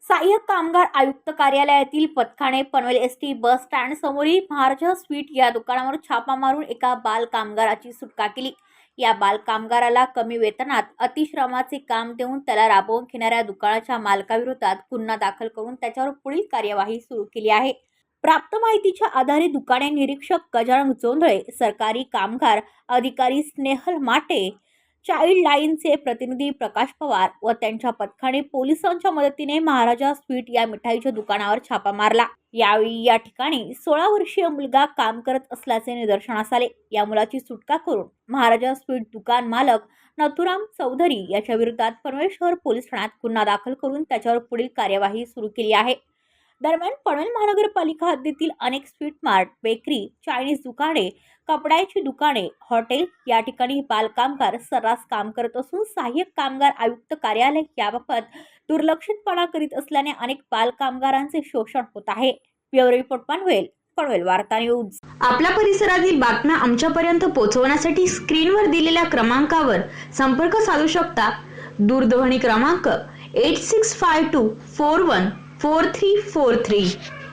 सहाय्यक कामगार आयुक्त कार्यालयातील पथकाने पनवेल एसटी बस स्टँड समोरील महाराजा स्वीट या दुकानावर छापा मारून एका बाल कामगाराची सुटका केली। या बाल कामगाराला कमी वेतनात अतिश्रमाचे काम देऊन त्याला राबवून घेणाऱ्या दुकानाच्या मालकाविरोधात गुन्हा दाखल करून त्याच्यावर पुढील कार्यवाही सुरू केली आहे। प्राप्त माहितीच्या आधारे दुकाने निरीक्षक गजानन जोंधळे, सरकारी कामगार अधिकारी स्नेहल माटे, चाइल्ड लाईनचे प्रतिनिधी प्रकाश पवार व त्यांच्या पथकाने पोलिसांच्या मदतीने महाराजा स्वीट या मिठाईच्या दुकानावर छापा मारला। यावेळी या ठिकाणी 16 वर्षीय मुलगा काम करत असल्याचे निदर्शनास आले। या मुलाची सुटका करून महाराजा स्वीट दुकान मालक नथुराम चौधरी याच्या विरोधात पनवेल शहर पोलीस ठाण्यात गुन्हा दाखल करून त्याच्यावर पुढील कार्यवाही सुरू केली आहे। दरम्यान पनवेल महानगरपालिका हद्दीतील अनेक स्वीट मार्ट, बेकरी, चायनीज दुकाने, कपड्याची दुकाने, हॉटेल या ठिकाणी बालकामगार सर्रास काम करत असून सहाय्यक कामगार आयुक्त कार्यालय याबाबत दुर्लक्षितपणा करीत असल्याने अनेक बालकामगारांचे शोषण होत आहे। ब्युरो रिपोर्ट पनवेल वार्ता न्यूज। आपल्या परिसरातील बातम्या आमच्यापर्यंत पोहोचवण्यासाठी स्क्रीनवर दिलेल्या क्रमांकावर संपर्क साधू शकता। दूरध्वनी क्रमांक 8652414343।